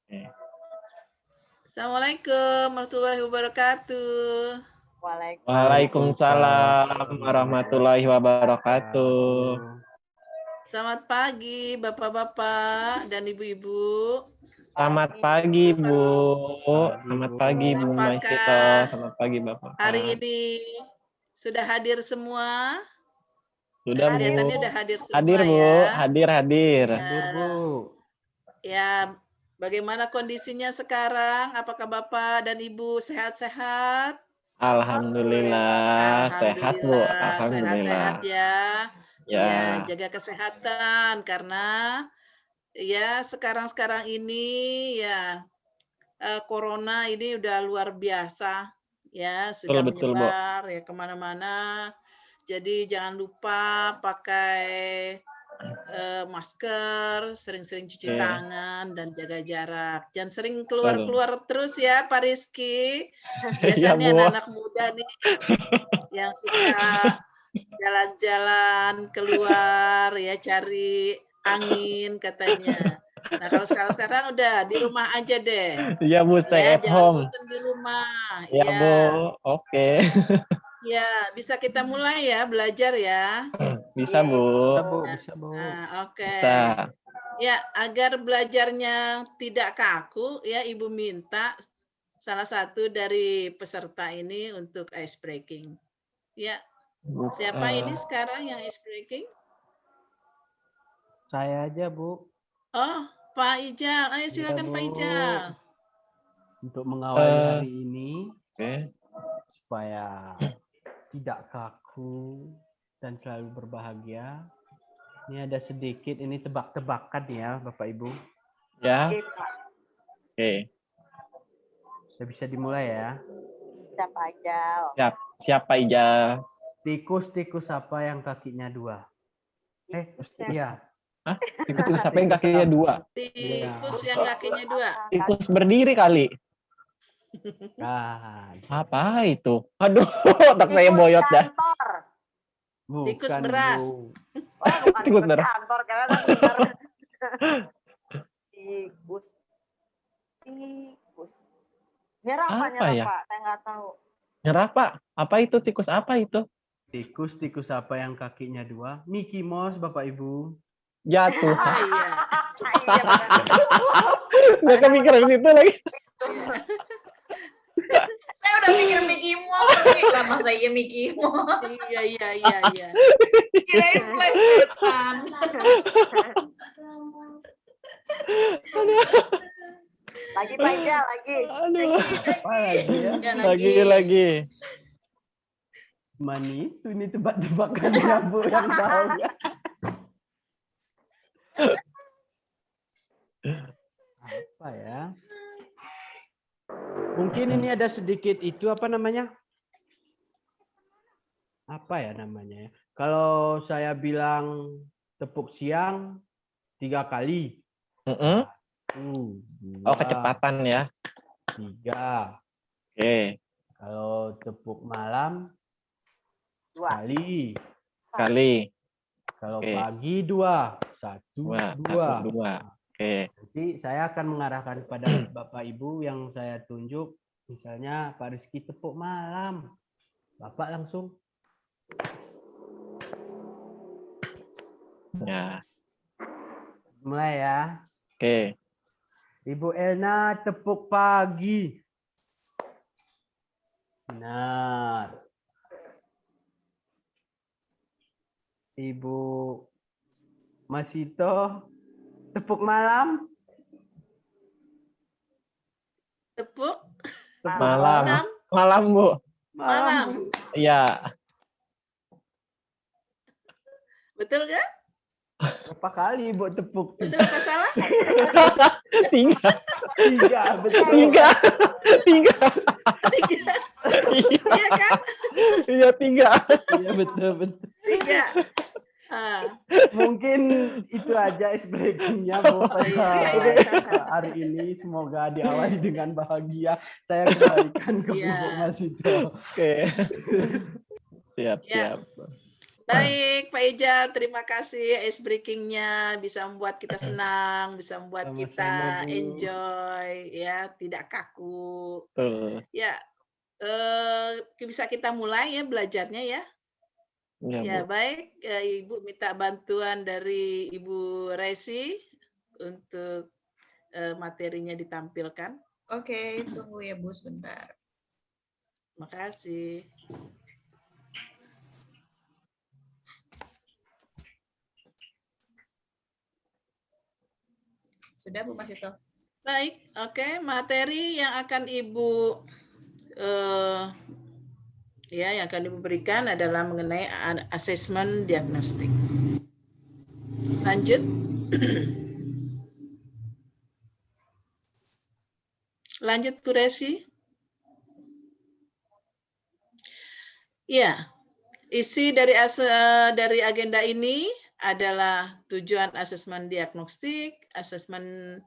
Oke. Assalamualaikum warahmatullahi wabarakatuh. Waalaikumsalam warahmatullahi wabarakatuh. Selamat pagi Bapak-bapak dan Ibu-ibu. Selamat pagi Bu. Selamat pagi Bu Maisito. Apakah Selamat pagi Bapak. hari ini sudah hadir semua? Sudah Bu. Kelihatannya udah hadir semua Hadir Bu. ya. Hadir. Hadir Bu. Ya, bagaimana kondisinya sekarang? Apakah Bapak dan Ibu sehat-sehat? Alhamdulillah. Sehat Bu. Alhamdulillah, Alhamdulillah. sehat-sehat ya. Ya, Ya. jaga kesehatan karena ya sekarang ini ya corona ini udah luar biasa ya, sudah Betul Bu. menyebar ya kemana-mana. Jadi jangan lupa pakai masker, sering-sering cuci Oke. tangan dan jaga jarak. Jangan sering Betul. keluar-keluar terus ya Pak Rizky. Iya Biasanya Bu. anak-anak muda nih yang suka jalan-jalan keluar ya cari angin katanya. Nah, kalau sekarang udah di rumah aja deh. Iya Bu, stay Ya, at jangan home. bosan di rumah. Iya Bu. Ya. Oke. Ya, bisa kita mulai ya belajar ya. Bisa Bu. Bisa Bu. Nah, oke. Bisa. Ya, agar belajarnya tidak kaku ya Ibu minta salah satu dari peserta ini untuk ice breaking. Ya, siapa ini sekarang yang ice breaking? Saya aja Bu. Oh, Pak Ijal. Ayo Iya, silakan Pak Bu. Ijal. Untuk mengawali hari ini Oke. supaya tidak kaku dan selalu berbahagia. Ini ada sedikit ini tebak-tebakan ya Bapak Ibu. Ya. Oke. Sudah bisa dimulai ya. Siapa aja? Siapa Ijal? Tikus-tikus apa yang kakinya dua? Iya. Hah? Tikus siapa yang kakinya dua? Tikus yang kakinya dua. Tikus berdiri kali. Nah, Apa itu? Aduh, otak saya boyot dah. Kantor. bukan, Tikus beras. Bu. Oh, bukan Tikus tikus beras. kantor karena kan benar. Tikus. Tikus. Nyerah Pak, Apa nyerah ya? Pak. Saya nggak tahu. Nyerah Pak. Apa itu? Tikus apa itu? Tikus-tikus apa yang kakinya dua? Mickey Mouse Bapak Ibu. Jatuh. Ah, iya. Iya benar. Nggak kepikiran itu lagi. Saya udah mikir Mickey Mouse, lah masa iya Mickey Mouse, Iya. kirain plesetan. Lagi Pak Ijal, lagi. Aduh. Apa lagi ya? Ya, Lagi. Manis, ini tebak-tebakannya Bu yang tahu ya. Apa ya? Mungkin ini ada sedikit itu apa namanya? Apa ya namanya ya? Kalau saya bilang tepuk siang 3 kali. Mm-mm. Dua, Oh, kecepatan ya. 3. Oke. Kalau tepuk malam 2. kali. Kali. Kalau Oke. pagi 2. 1, 2. Dua. Oke. Nanti saya akan mengarahkan kepada Bapak Ibu yang saya tunjuk. Misalnya Pak Rizky tepuk malam. Bapak langsung. Ya. Mulai ya. Oke. Ibu Elna tepuk pagi. Benar. Ibu Masito tepuk malam. Tepuk Malam. Malam, Bu. malam. Iya. Betul kan? Berapa kali Ibu tepuk? Betul apa salah? Tiga. 3, betul. Tiga. Tiga. Iya. Iya kan? Iya, tiga. Iya betul. 3. Mungkin itu aja ice breaking-nya Bu pada hari ini. Semoga diawali dengan bahagia. Saya kembalikan ke Iya. Bu Masito. Oke. Siap. Ya. Baik, Pak Ijal, terima kasih ice breaking-nya bisa membuat kita senang, bisa membuat Sama-sama, kita Bu. enjoy, ya, tidak kaku. Betul. Ya, bisa kita mulai ya belajarnya ya. Ya, Ya, Bu. baik, Ibu minta bantuan dari Ibu Resi untuk materinya ditampilkan. Oke, tunggu ya Bu sebentar. Makasih. Sudah Bu Masito? Baik, oke, materi yang akan Ibu yang akan Ibu berikan adalah mengenai asesmen diagnostik. Lanjut. Lanjut Bu Resi. Ya, isi dari agenda ini adalah tujuan asesmen diagnostik, asesmen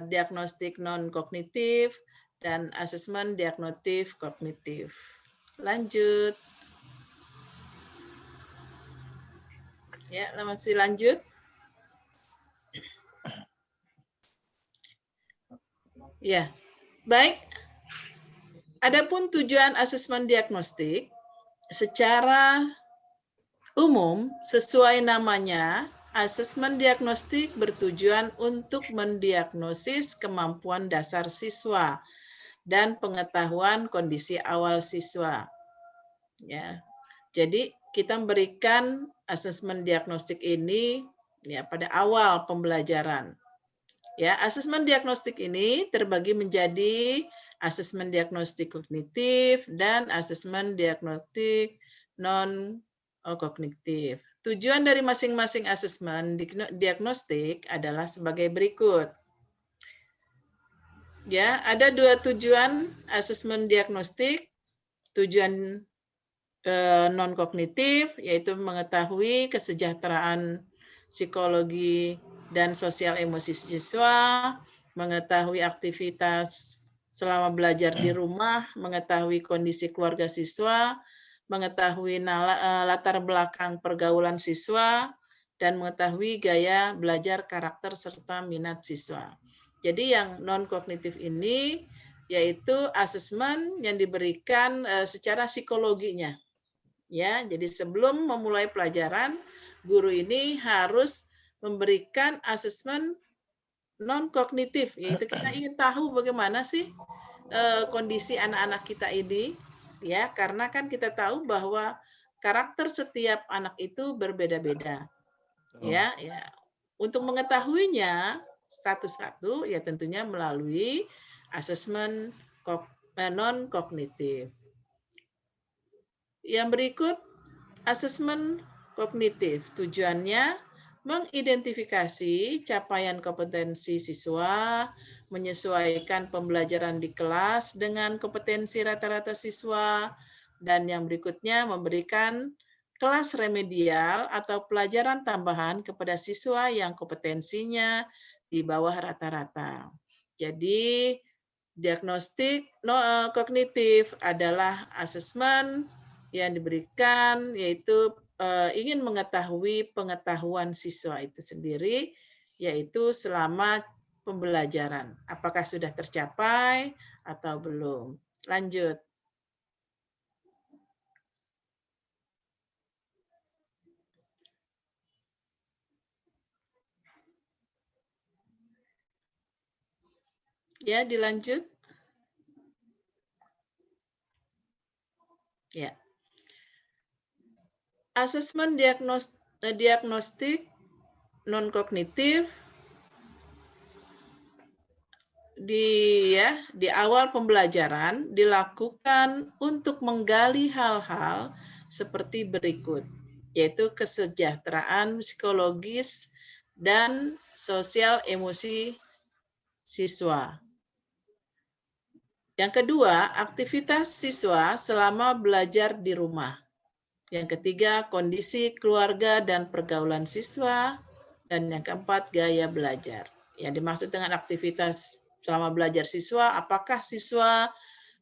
diagnostik non-kognitif, dan asesmen diagnostik kognitif. Lanjut. Ya, masih lanjut. Ya, baik. Adapun tujuan asesmen diagnostik, secara umum, sesuai namanya, asesmen diagnostik bertujuan untuk mendiagnosis kemampuan dasar siswa dan pengetahuan kondisi awal siswa. Ya, jadi kita memberikan asesmen diagnostik ini ya pada awal pembelajaran. Ya, asesmen diagnostik ini terbagi menjadi asesmen diagnostik kognitif dan asesmen diagnostik non kognitif. Tujuan dari masing-masing asesmen diagnostik adalah sebagai berikut. Ya, ada dua tujuan asesmen diagnostik. Tujuan non kognitif yaitu mengetahui kesejahteraan psikologi dan sosial emosi siswa, mengetahui aktivitas selama belajar di rumah, mengetahui kondisi keluarga siswa, mengetahui latar belakang pergaulan siswa, dan mengetahui gaya belajar karakter serta minat siswa. Jadi yang non-kognitif ini yaitu asesmen yang diberikan secara psikologinya. Ya, jadi sebelum memulai pelajaran, guru ini harus memberikan asesmen non-kognitif, yaitu kita ingin tahu bagaimana sih kondisi anak-anak kita ini, ya, karena kan kita tahu bahwa karakter setiap anak itu berbeda-beda, ya, ya. Untuk mengetahuinya satu-satu, ya tentunya melalui asesmen non-kognitif. Yang berikut, asesmen kognitif. Tujuannya mengidentifikasi capaian kompetensi siswa, menyesuaikan pembelajaran di kelas dengan kompetensi rata-rata siswa, dan yang berikutnya memberikan kelas remedial atau pelajaran tambahan kepada siswa yang kompetensinya di bawah rata-rata. Jadi, diagnostik kognitif adalah asesmen yang diberikan yaitu ingin mengetahui pengetahuan siswa itu sendiri, yaitu selama pembelajaran. Apakah sudah tercapai atau belum? Lanjut. Ya, dilanjut. Ya. Asesmen diagnostik non-kognitif di awal pembelajaran dilakukan untuk menggali hal-hal seperti berikut, yaitu kesejahteraan psikologis dan sosial emosi siswa. Yang kedua, aktivitas siswa selama belajar di rumah. Yang ketiga, kondisi keluarga dan pergaulan siswa. Dan yang keempat, gaya belajar. Yang dimaksud dengan aktivitas selama belajar siswa, apakah siswa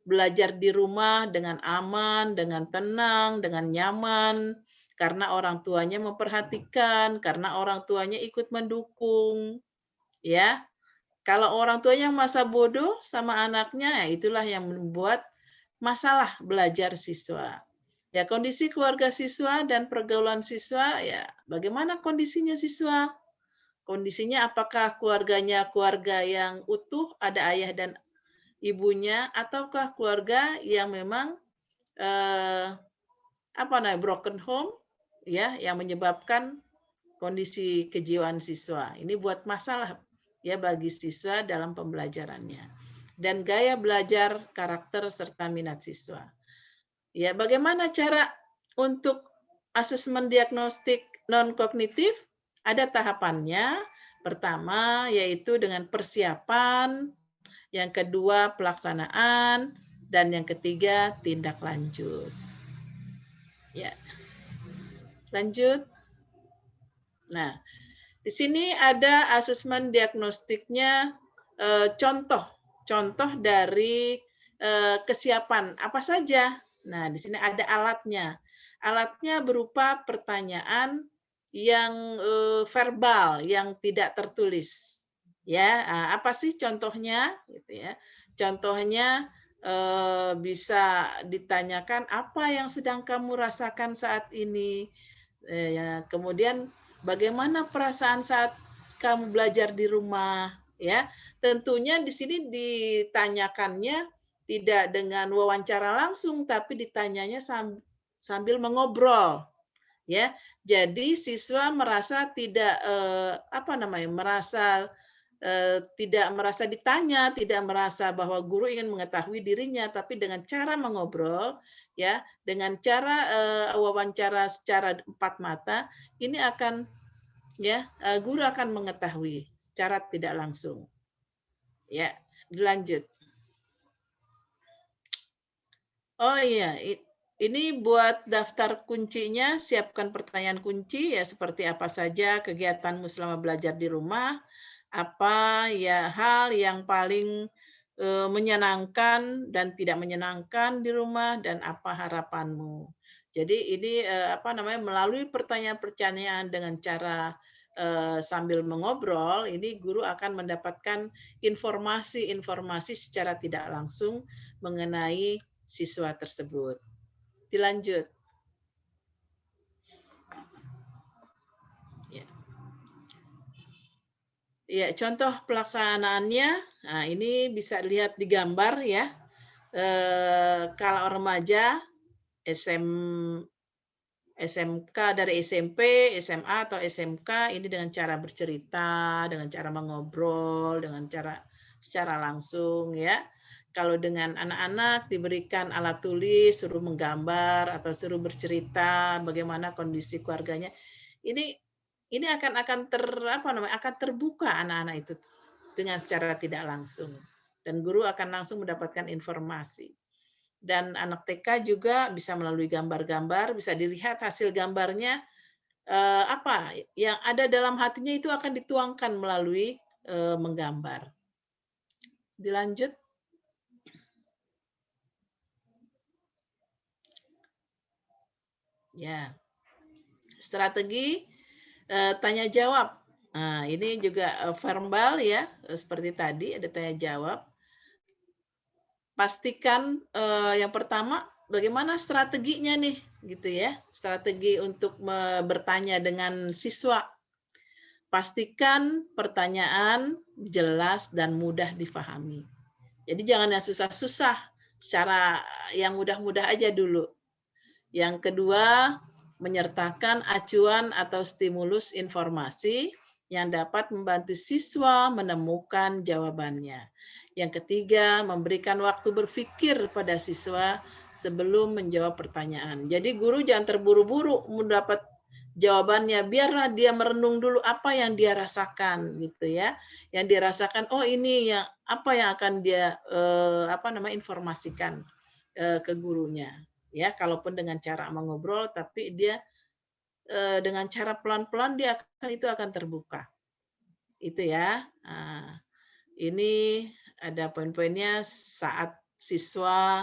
belajar di rumah dengan aman, dengan tenang, dengan nyaman, karena orang tuanya memperhatikan, karena orang tuanya ikut mendukung, ya. Kalau orang tuanya masa bodoh sama anaknya, ya itulah yang membuat masalah belajar siswa. Ya, kondisi keluarga siswa dan pergaulan siswa, ya bagaimana kondisinya siswa? Kondisinya apakah keluarganya keluarga yang utuh, ada ayah dan ibunya, ataukah keluarga yang memang broken home, ya, yang menyebabkan kondisi kejiwaan siswa. Ini buat masalah ya bagi siswa dalam pembelajarannya. Dan gaya belajar, karakter serta minat siswa. Ya, bagaimana cara untuk asesmen diagnostik non-kognitif? Ada tahapannya. Pertama, yaitu dengan persiapan. Yang kedua, pelaksanaan. Dan yang ketiga, tindak lanjut. Ya, lanjut. Nah, di sini ada asesmen diagnostiknya, contoh dari kesiapan apa saja. Nah, di sini ada alatnya. Alatnya berupa pertanyaan yang verbal, yang tidak tertulis. Ya, apa sih contohnya? Gitu ya. Contohnya bisa ditanyakan apa yang sedang kamu rasakan saat ini. Ya, kemudian bagaimana perasaan saat kamu belajar di rumah? Ya, tentunya di sini ditanyakannya tidak dengan wawancara langsung, tapi ditanyanya sambil mengobrol, ya. Jadi siswa merasa tidak tidak merasa ditanya, tidak merasa bahwa guru ingin mengetahui dirinya, tapi dengan cara mengobrol, ya, dengan cara wawancara secara empat mata, ini akan guru akan mengetahui secara tidak langsung. Ya, dilanjut. Oh iya, ini buat daftar kuncinya, siapkan pertanyaan kunci ya seperti apa saja kegiatanmu selama belajar di rumah, apa ya hal yang paling menyenangkan dan tidak menyenangkan di rumah dan apa harapanmu. Jadi ini melalui pertanyaan-pertanyaan dengan cara sambil mengobrol, ini guru akan mendapatkan informasi-informasi secara tidak langsung mengenai siswa tersebut. Dilanjut. Ya. Ya, contoh pelaksanaannya, nah ini bisa lihat di gambar ya. Kalau remaja, SMK dari SMP, SMA atau SMK, ini dengan cara bercerita, dengan cara mengobrol, dengan cara secara langsung ya. Kalau dengan anak-anak diberikan alat tulis, suruh menggambar atau suruh bercerita bagaimana kondisi keluarganya. Ini akan terbuka anak-anak itu dengan secara tidak langsung dan guru akan langsung mendapatkan informasi. Dan anak TK juga bisa melalui gambar-gambar, bisa dilihat hasil gambarnya apa yang ada dalam hatinya itu akan dituangkan melalui menggambar. Dilanjut. Ya, strategi tanya jawab. Nah, ini juga verbal ya, seperti tadi ada tanya jawab. Pastikan yang pertama bagaimana strateginya nih, gitu ya, strategi untuk bertanya dengan siswa. Pastikan pertanyaan jelas dan mudah difahami. Jadi jangan yang susah-susah, secara yang mudah-mudah aja dulu. Yang kedua, menyertakan acuan atau stimulus informasi yang dapat membantu siswa menemukan jawabannya. Yang ketiga, memberikan waktu berpikir pada siswa sebelum menjawab pertanyaan. Jadi guru jangan terburu-buru mendapat jawabannya, biarlah dia merenung dulu apa yang dia rasakan gitu ya. Yang dia rasakan, oh ini yang apa yang akan dia informasikan ke gurunya. Ya, kalaupun dengan cara mengobrol, tapi dia dengan cara pelan-pelan dia akan terbuka. Itu ya. Nah, ini ada poin-poinnya saat siswa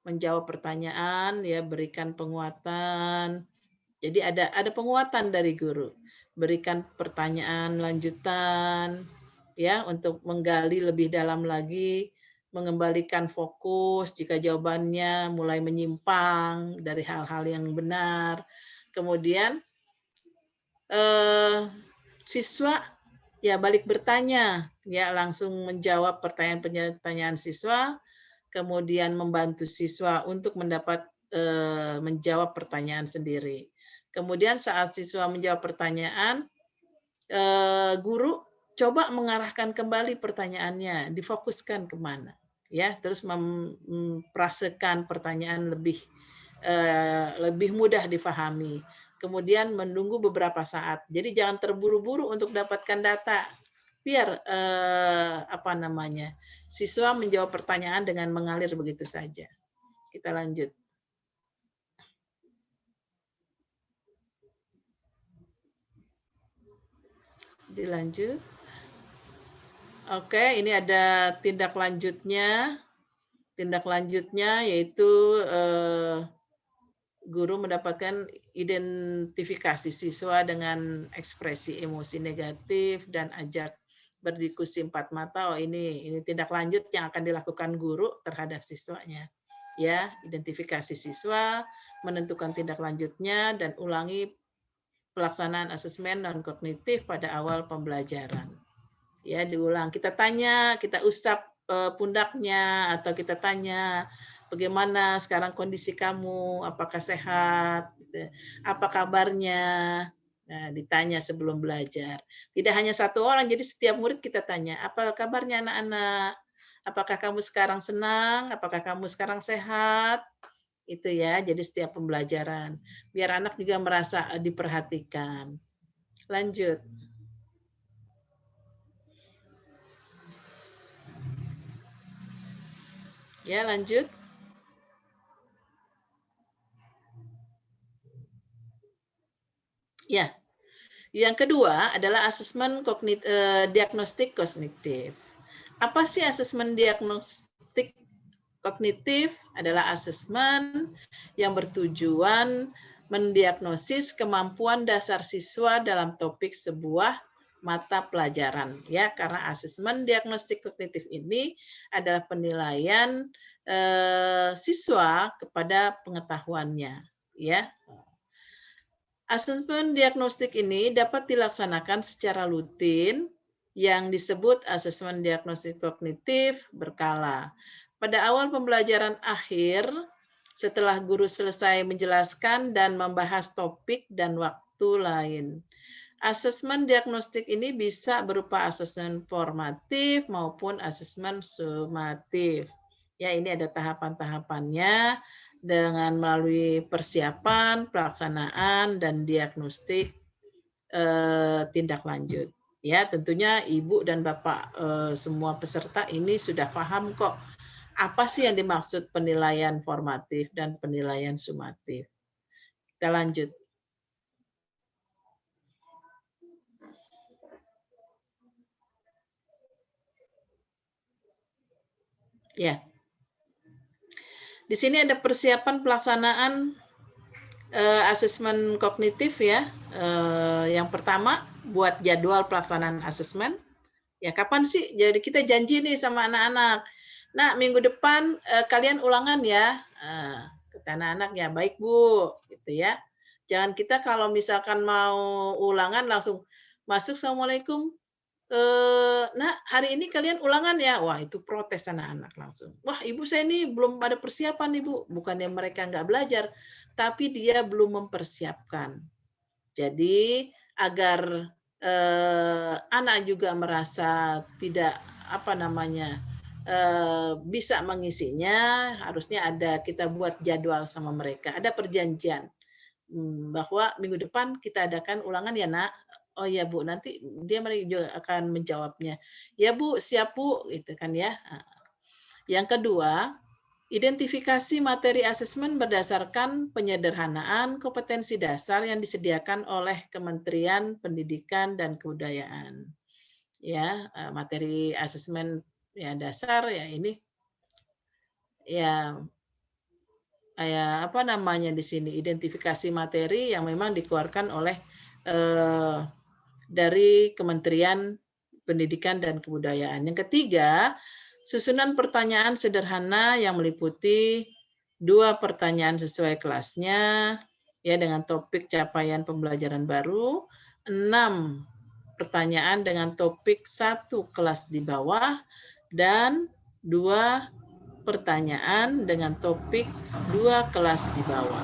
menjawab pertanyaan, ya berikan penguatan, Jadi ada penguatan dari guru. Berikan pertanyaan lanjutan ya untuk menggali lebih dalam lagi, mengembalikan fokus jika jawabannya mulai menyimpang dari hal-hal yang benar. Kemudian siswa ya balik bertanya, ya langsung menjawab pertanyaan-pertanyaan siswa, kemudian membantu siswa untuk menjawab pertanyaan sendiri. Kemudian saat siswa menjawab pertanyaan, guru coba mengarahkan kembali pertanyaannya, difokuskan kemana, ya, terus mempraktekkan pertanyaan lebih mudah difahami. Kemudian menunggu beberapa saat. Jadi jangan terburu-buru untuk dapatkan data. Biar siswa menjawab pertanyaan dengan mengalir begitu saja. Kita lanjut. Dilanjut. Oke, ini ada tindak lanjutnya. Tindak lanjutnya yaitu guru mendapatkan identifikasi siswa dengan ekspresi emosi negatif dan ajak berdiskusi 4 mata. Oh, ini tindak lanjut yang akan dilakukan guru terhadap siswanya. Ya, identifikasi siswa, menentukan tindak lanjutnya dan ulangi pelaksanaan asesmen non kognitif pada awal pembelajaran. Ya, diulang. Kita tanya, kita usap pundaknya atau kita tanya bagaimana sekarang kondisi kamu, apakah sehat, apa kabarnya. Nah, ditanya sebelum belajar. Tidak hanya satu orang, jadi setiap murid kita tanya, apa kabarnya anak-anak? Apakah kamu sekarang senang? Apakah kamu sekarang sehat? Itu ya, jadi setiap pembelajaran. Biar anak juga merasa diperhatikan. Lanjut. Ya, lanjut. Ya, yang kedua adalah asesmen diagnostik kognitif. Apa sih asesmen diagnostik kognitif? Adalah asesmen yang bertujuan mendiagnosis kemampuan dasar siswa dalam topik sebuah mata pelajaran. Ya, karena asesmen diagnostik kognitif ini adalah penilaian siswa kepada pengetahuannya. Ya. Asesmen diagnostik ini dapat dilaksanakan secara rutin yang disebut asesmen diagnostik kognitif berkala. Pada awal pembelajaran akhir, setelah guru selesai menjelaskan dan membahas topik dan waktu lain. Asesmen diagnostik ini bisa berupa asesmen formatif maupun asesmen sumatif. Ya, ini ada tahapan-tahapannya dengan melalui persiapan, pelaksanaan, dan diagnostik tindak lanjut. Ya, tentunya Ibu dan Bapak semua peserta ini sudah paham kok apa sih yang dimaksud penilaian formatif dan penilaian sumatif. Kita lanjut. Ya. Di sini ada persiapan pelaksanaan asesmen kognitif ya. Yang pertama, buat jadwal pelaksanaan asesmen. Ya, kapan sih? Jadi kita janji nih sama anak-anak. Nah, minggu depan kalian ulangan ya. Kata anak-anak ya, baik Bu, gitu ya. Jangan kita kalau misalkan mau ulangan langsung masuk, Assalamualaikum. Nak, hari ini kalian ulangan ya? Wah, itu protes anak-anak langsung. Wah, Ibu saya ini belum ada persiapan, Ibu. Bukannya mereka nggak belajar, tapi dia belum mempersiapkan. Jadi, agar anak juga merasa tidak bisa mengisinya, harusnya ada kita buat jadwal sama mereka, ada perjanjian bahwa minggu depan kita adakan ulangan ya Nak. Oh ya Bu, nanti dia juga akan menjawabnya. Ya Bu, siap Bu, gitu kan ya. Yang kedua, identifikasi materi asesmen berdasarkan penyederhanaan kompetensi dasar yang disediakan oleh Kementerian Pendidikan dan Kebudayaan. Ya, materi asesmen ya dasar ya ini ya apa namanya di sini, identifikasi materi yang memang dikeluarkan oleh dari Kementerian Pendidikan dan Kebudayaan. Yang ketiga, susunan pertanyaan sederhana yang meliputi 2 pertanyaan sesuai kelasnya, ya dengan topik capaian pembelajaran baru, 6 pertanyaan dengan topik 1 kelas di bawah, dan 2 pertanyaan dengan topik 2 kelas di bawah.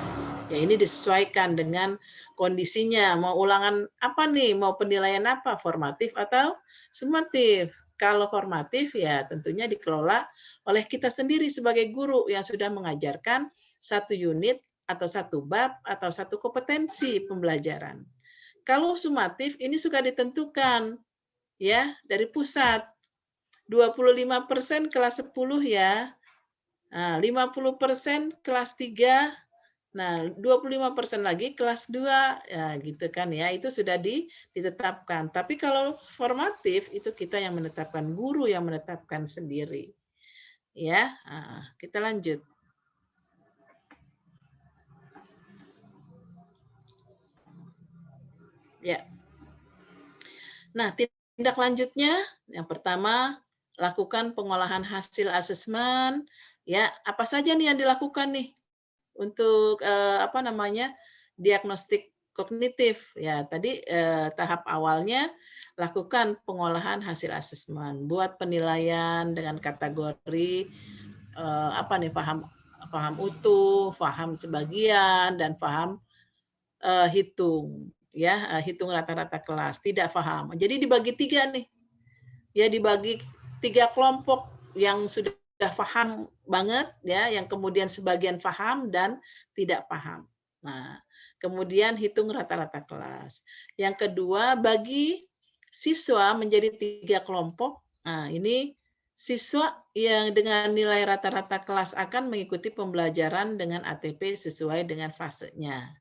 Ya, ini disesuaikan dengan kondisinya. Mau ulangan apa nih? Mau penilaian apa? Formatif atau sumatif? Kalau formatif ya tentunya dikelola oleh kita sendiri sebagai guru yang sudah mengajarkan 1 unit atau 1 bab atau 1 kompetensi pembelajaran. Kalau sumatif ini suka ditentukan ya dari pusat. 25% kelas 10 ya. Nah, 50% kelas 3. Nah, 25% lagi kelas 2, ya gitu kan ya. Itu sudah ditetapkan. Tapi kalau formatif itu kita yang menetapkan, guru yang menetapkan sendiri. Ya, kita lanjut. Ya. Nah, tindak lanjutnya yang pertama, lakukan pengolahan hasil asesmen. Ya, apa saja nih yang dilakukan nih untuk apa namanya? Diagnostik kognitif. Ya, tadi tahap awalnya lakukan pengolahan hasil asesmen, buat penilaian dengan kategori apa nih, paham utuh, paham sebagian, dan paham hitung, ya, hitung rata-rata kelas, tidak paham. Jadi dibagi 3 nih, ya dibagi 3 kelompok yang sudah paham banget, ya, yang kemudian sebagian paham dan tidak paham. Nah, kemudian hitung rata-rata kelas. Yang kedua, bagi siswa menjadi 3 kelompok. Nah, ini siswa yang dengan nilai rata-rata kelas akan mengikuti pembelajaran dengan ATP sesuai dengan fasenya.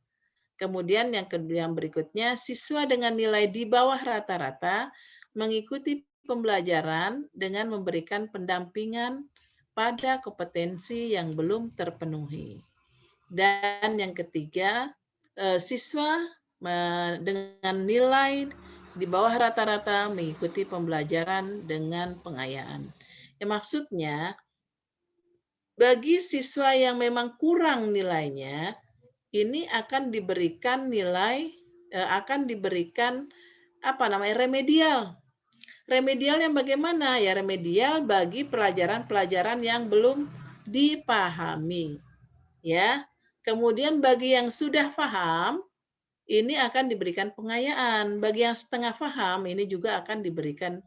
Kemudian yang berikutnya, siswa dengan nilai di bawah rata-rata mengikuti pembelajaran dengan memberikan pendampingan pada kompetensi yang belum terpenuhi. Dan yang ketiga, siswa dengan nilai di bawah rata-rata mengikuti pembelajaran dengan pengayaan. Ya, maksudnya, bagi siswa yang memang kurang nilainya, ini akan diberikan nilai, akan diberikan apa namanya, remedial. Remedial yang bagaimana? Ya remedial bagi pelajaran-pelajaran yang belum dipahami. Ya. Kemudian bagi yang sudah paham, ini akan diberikan pengayaan. Bagi yang setengah paham, ini juga akan diberikan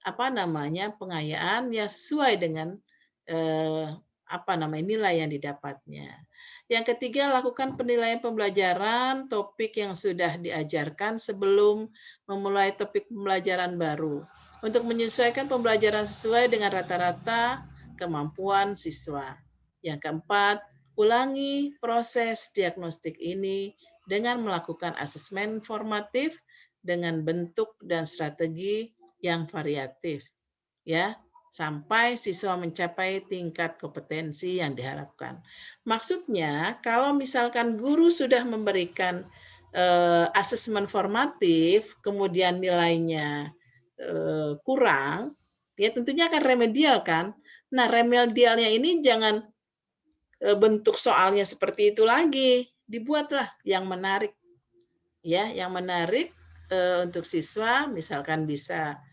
apa namanya, pengayaan yang sesuai dengan apa namanya, nilai yang didapatnya. Yang ketiga, lakukan penilaian pembelajaran topik yang sudah diajarkan sebelum memulai topik pembelajaran baru untuk menyesuaikan pembelajaran sesuai dengan rata-rata kemampuan siswa. Yang keempat, ulangi proses diagnostik ini dengan melakukan asesmen formatif dengan bentuk dan strategi yang variatif, ya, sampai siswa mencapai tingkat kompetensi yang diharapkan. Maksudnya, kalau misalkan guru sudah memberikan asesmen formatif, kemudian nilainya kurang, ya tentunya akan remedial kan. Nah, remedialnya ini jangan bentuk soalnya seperti itu lagi, dibuatlah yang menarik, ya, yang menarik untuk siswa, misalkan bisa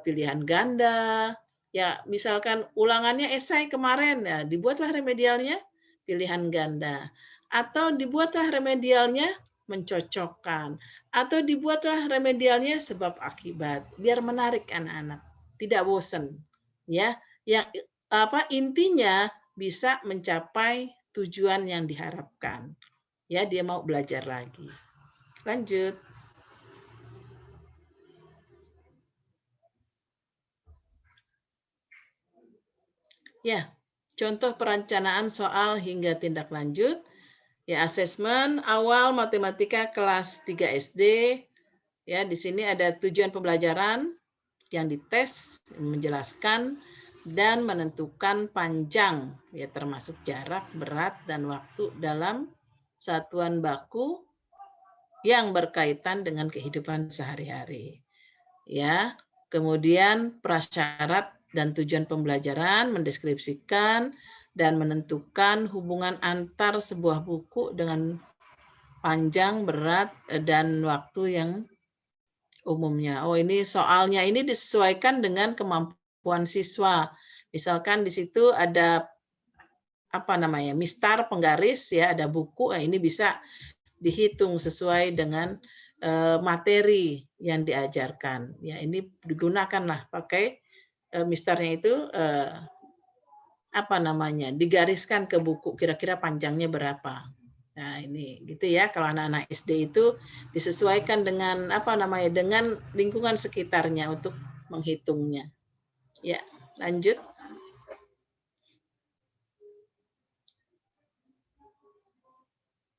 pilihan ganda, ya misalkan ulangannya esai kemarin, ya dibuatlah remedialnya pilihan ganda, atau dibuatlah remedialnya mencocokkan, atau dibuatlah remedialnya sebab akibat, biar menarik anak-anak, tidak bosan, ya. Yang apa intinya bisa mencapai tujuan yang diharapkan, ya dia mau belajar lagi. Lanjut. Ya, contoh perencanaan soal hingga tindak lanjut. Ya, asesmen awal matematika kelas 3 SD. Ya, di sini ada tujuan pembelajaran yang dites, menjelaskan dan menentukan panjang, ya termasuk jarak, berat, dan waktu dalam satuan baku yang berkaitan dengan kehidupan sehari-hari. Ya, kemudian prasyarat dan tujuan pembelajaran, mendeskripsikan dan menentukan hubungan antar sebuah buku dengan panjang, berat, dan waktu yang umumnya. Oh, ini soalnya ini disesuaikan dengan kemampuan siswa. Misalkan di situ ada apa namanya, mistar, penggaris, ya, ada buku. Nah, ini bisa dihitung sesuai dengan materi yang diajarkan. Ya, ini digunakanlah pakai mistarnya itu apa namanya, digariskan ke buku kira-kira panjangnya berapa. Nah, ini gitu ya, kalau anak-anak SD itu disesuaikan dengan apa namanya, dengan lingkungan sekitarnya untuk menghitungnya. Ya, lanjut.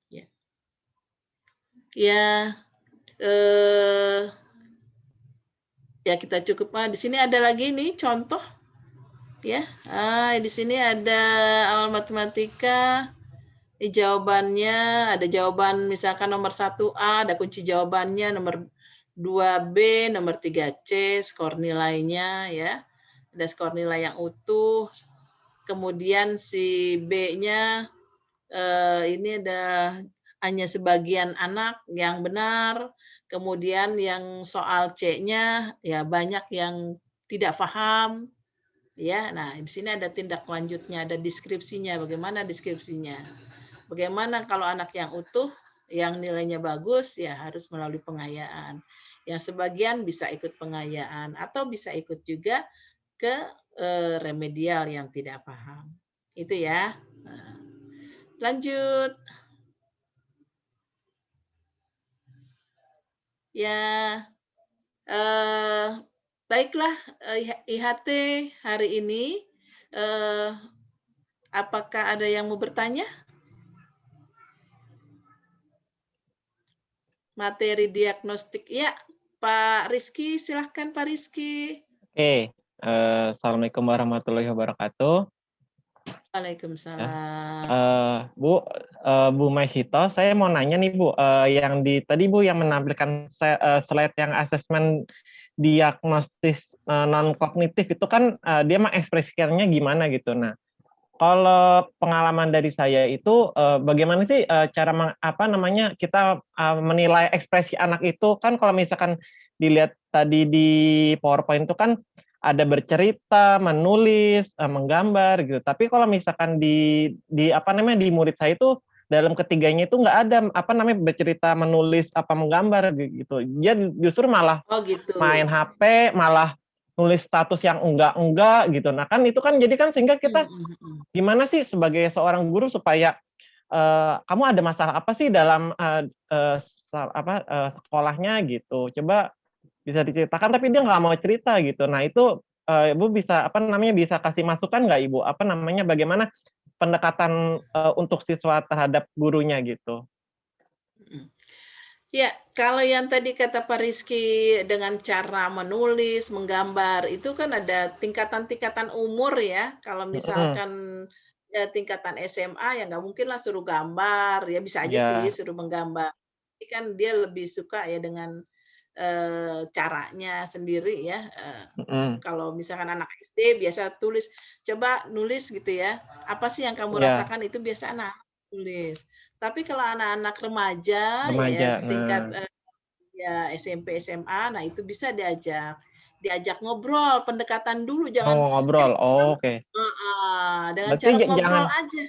Ya. Ya, ya kita cukup. Di sini ada lagi nih contoh ya. Di sini ada awal matematika. Jawabannya ada jawaban misalkan nomor 1A, ada kunci jawabannya, nomor 2B, nomor 3C, skor nilainya ya. Ada skor nilai yang utuh. Kemudian si B-nya ini ada hanya sebagian anak yang benar. Kemudian yang soal C-nya ya banyak yang tidak paham. Ya, nah di sini ada tindak lanjutnya, ada deskripsinya. Bagaimana deskripsinya? Bagaimana kalau anak yang utuh, yang nilainya bagus, ya harus melalui pengayaan. Yang sebagian bisa ikut pengayaan atau bisa ikut juga ke remedial yang tidak paham. Itu ya. Nah, lanjut. Ya, baiklah IHT hari ini. Apakah ada yang mau bertanya? Materi diagnostik. Ya, Pak Rizky, silahkan Pak Rizky. Oke, Assalamualaikum warahmatullahi wabarakatuh. Waalaikumsalam. Bu Maisito, saya mau nanya nih Bu, yang tadi Bu yang menampilkan slide yang asesmen diagnostis non kognitif itu kan dia mengekspresikannya gimana gitu. Nah, kalau pengalaman dari saya itu bagaimana sih cara kita menilai ekspresi anak itu kan kalau misalkan dilihat tadi di PowerPoint itu kan ada bercerita, menulis, menggambar gitu. Tapi kalau misalkan di murid saya itu dalam ketiganya itu nggak ada bercerita, menulis, menggambar gitu. Dia justru malah gitu. main HP, malah nulis status yang enggak gitu. Nah kan itu kan jadi kan sehingga kita gimana sih sebagai seorang guru supaya kamu ada masalah apa sih dalam sekolahnya gitu. Coba bisa diceritakan tapi dia nggak mau cerita gitu. Nah itu Ibu bisa bisa kasih masukan nggak Ibu bagaimana pendekatan untuk siswa terhadap gurunya gitu. Ya, kalau yang tadi kata Pak Rizky dengan cara menulis, menggambar, itu kan ada tingkatan-tingkatan umur ya. Kalau misalkan tingkatan SMA ya nggak mungkin lah suruh gambar, ya bisa aja sih suruh menggambar. Tapi kan dia lebih suka ya dengan caranya sendiri ya. Kalau misalkan anak SD biasa coba nulis gitu ya. Apa sih yang kamu rasakan itu biasa anak tulis. Tapi kalau anak-anak remaja ya tingkat ya SMP, SMA, nah itu bisa diajak ngobrol, pendekatan dulu, jangan ngobrol. Oke. dengan cara ngobrol aja.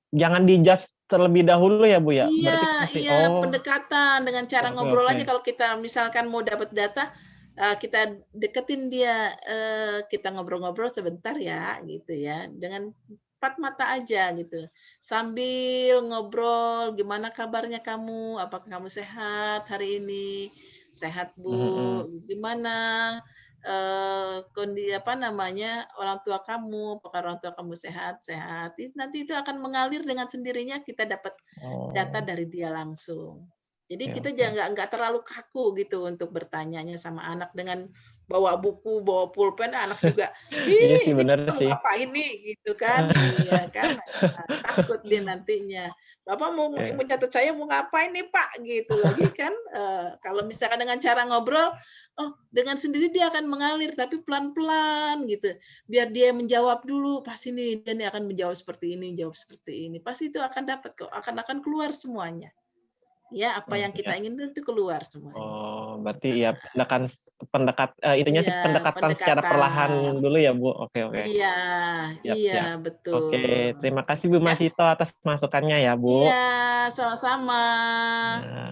Jangan di-judge terlebih dahulu ya Bu ya. Iya, pendekatan dengan cara ngobrol aja. Kalau kita misalkan mau dapat data, kita deketin dia, kita ngobrol-ngobrol sebentar ya, gitu ya, dengan empat mata aja gitu. Sambil ngobrol, gimana kabarnya kamu? Apakah kamu sehat hari ini? Sehat Bu. Gimana orang tua kamu? Apakah orang tua kamu sehat? Sehat. Nanti itu akan mengalir dengan sendirinya, kita dapat data dari dia langsung. Jadi kita jangan nggak terlalu kaku gitu untuk bertanyanya sama anak dengan bawa buku, bawa pulpen, anak juga, Iya sih, ini bener Bapak mau sih. ngapain nih?" Gitu kan. Iya kan. Takut dia nantinya. "Bapak mau Oke. mencatat saya mau ngapain nih, Pak?" Gitu lagi kan. Kalau misalkan dengan cara ngobrol, oh dengan sendiri dia akan mengalir tapi pelan-pelan gitu. Biar dia menjawab dulu, pasti nih dia nih akan menjawab seperti ini, jawab seperti ini. Pasti itu akan dapat kok, akan keluar semuanya. Ya, apa yang Ya. kita inginkan itu keluar semuanya. Oh, berarti ya itunya sih Iya, pendekatan secara perlahan pendekatan. dulu ya, Bu? Oke, oke. Iya, Siap, iya siap. Oke, betul. terima kasih Bu Ya, Masito atas masukannya ya, iya, Bu. sama-sama. Ya,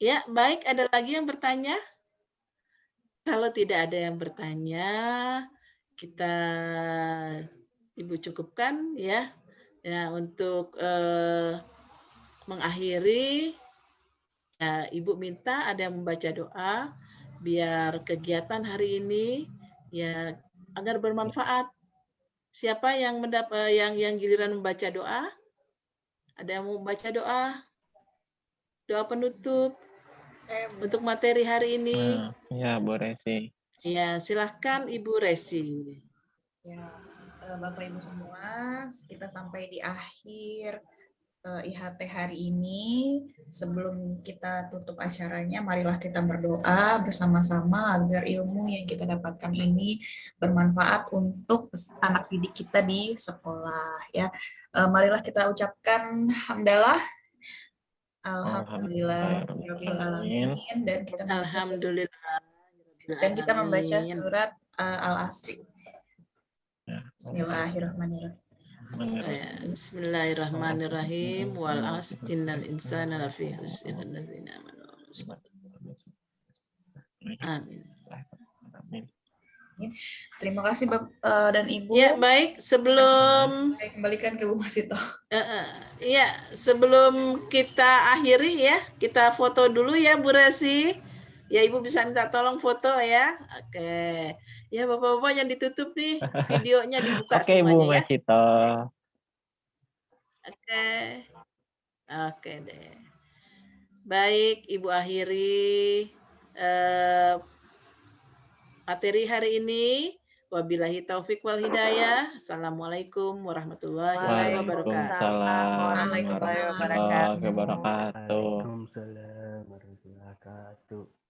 Ya, baik, ada lagi yang bertanya? Kalau tidak ada yang bertanya, kita Ibu cukupkan ya. Ya, untuk mengakhiri, ya, Ibu minta ada yang membaca doa biar kegiatan hari ini ya agar bermanfaat. Siapa yang yang giliran membaca doa? Ada yang mau membaca doa? Doa penutup Saya untuk materi hari ini? nah, ya Bu Resi. Ya, silahkan Ibu Resi. ya Bapak Ibu semua, kita sampai di akhir IHT hari ini. Sebelum kita tutup acaranya, marilah kita berdoa bersama-sama agar ilmu yang kita dapatkan ini bermanfaat untuk anak didik kita di sekolah. Ya, marilah kita ucapkan hamdalah, alhamdulillah, Alhamdulillah. dan kita membaca Alhamdulillah. surat Al-Asri. Ya, Bismillahirrahmanirrahim. Bismillahirrahmanirrahim. Wal as innal insana lafi khusr illa alladzina amanu wa amilus shalihati. Amin. Amin. Terima kasih dan Ibu. Ya, baik. Sebelum Saya kembalikan ke Bu Masito. ya, sebelum kita akhiri ya, kita foto dulu ya Bu Resi. Ya, Ibu bisa minta tolong foto ya. Oke. Ya, Bapak-bapak yang ditutup nih, videonya dibuka Oke, Bu semuanya ya. Masito. Oke. Oke deh. Baik, Ibu akhiri materi hari ini. Wabillahi taufik wal hidayah. Assalamualaikum warahmatullahi wabarakatuh. Waalaikumsalam warahmatullahi wabarakatuh. Wabarakatuh. Waalaikumsalam warahmatullahi wabarakatuh.